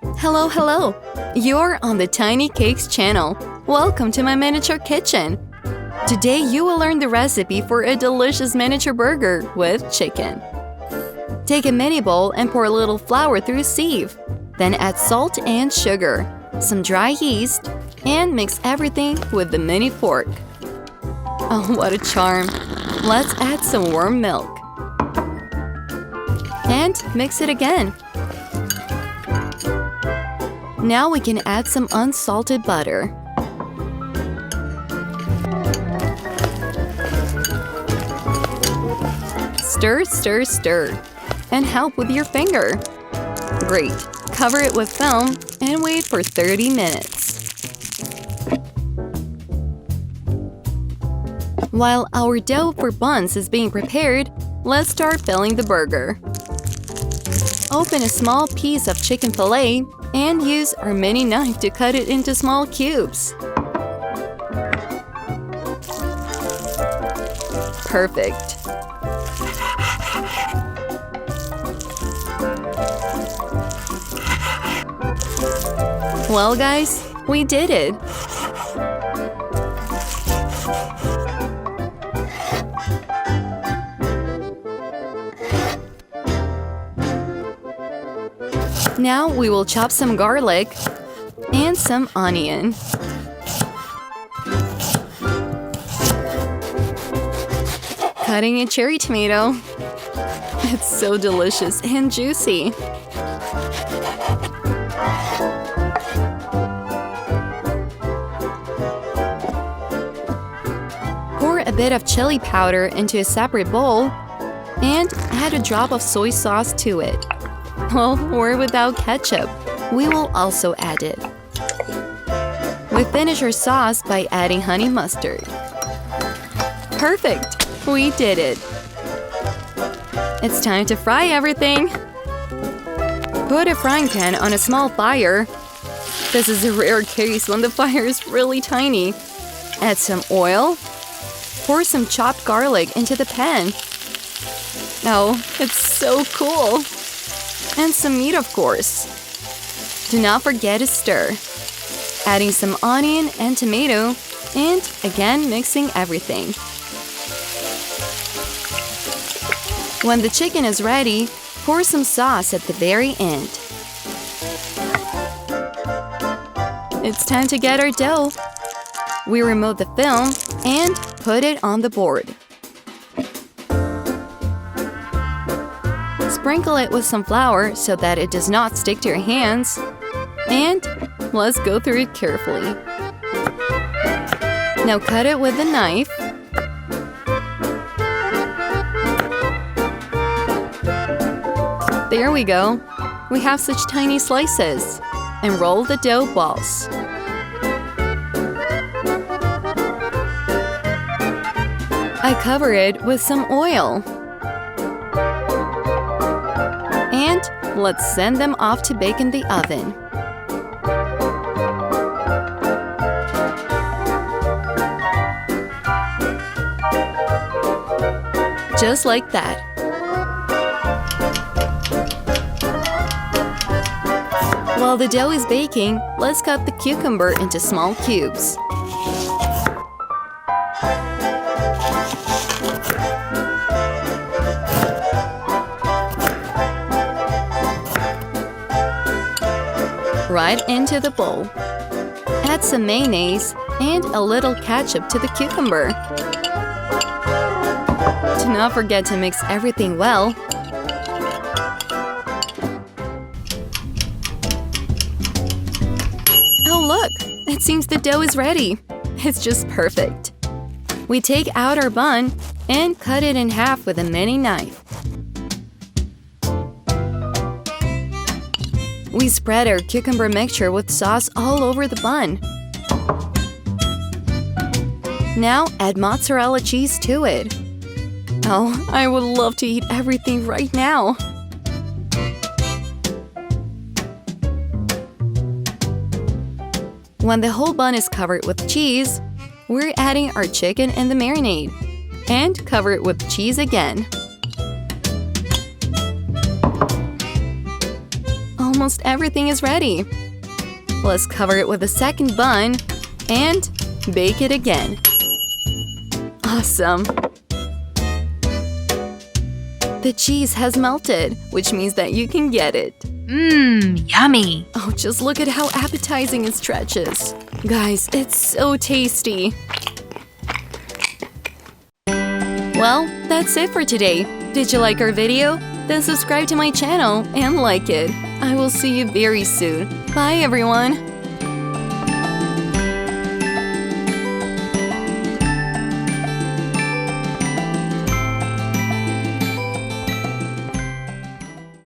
Hello, hello! You're on the Tiny Cakes channel. Welcome to my miniature kitchen. Today you will learn the recipe for a delicious miniature burger with chicken. Take a mini bowl and pour a little flour through a sieve. Then add salt and sugar, some dry yeast, and mix everything with the mini fork. Oh, what a charm! Let's add some warm milk. And mix it again. Now we can add some unsalted butter. Stir, stir, stir. And help with your finger. Great. Cover it with film and wait for 30 minutes. While our dough for buns is being prepared, let's start filling the burger. Open a small piece of chicken fillet and use our mini knife to cut it into small cubes. Perfect. Well, guys, we did it! Now we will chop some garlic and some onion. Cutting a cherry tomato. It's so delicious and juicy. Pour a bit of chili powder into a separate bowl and add a drop of soy sauce to it. Well, or without ketchup. We will also add it. We finish our sauce by adding honey mustard. Perfect! We did it! It's time to fry everything! Put a frying pan on a small fire. This is a rare case when the fire is really tiny. Add some oil. Pour some chopped garlic into the pan. Oh, it's so cool! And some meat, of course. Do not forget to stir. Adding some onion and tomato, and again mixing everything. When the chicken is ready, pour some sauce at the very end. It's time to get our dough. We remove the film and put it on the board. Sprinkle it with some flour so that it does not stick to your hands. And let's go through it carefully. Now cut it with a knife. There we go. We have such tiny slices. And roll the dough balls. I cover it with some oil. And let's send them off to bake in the oven. Just like that. While the dough is baking, let's cut the cucumber into small cubes. Right into the bowl. Add some mayonnaise and a little ketchup to the cucumber. Do not forget to mix everything well. Oh look! It seems the dough is ready. It's just perfect. We take out our bun and cut it in half with a mini knife. We spread our cucumber mixture with sauce all over the bun. Now add mozzarella cheese to it. Oh, I would love to eat everything right now. When the whole bun is covered with cheese, we're adding our chicken and the marinade. And cover it with cheese again. almost everything is ready. Let's cover it with a second bun and bake it again. Awesome! The cheese has melted, which means that you can get it. Mmm, yummy. Oh, just look at how appetizing it stretches. Guys, it's so tasty. Well, that's it for today. Did you like our video? Then subscribe to my channel and like it. I will see you very soon. Bye, everyone!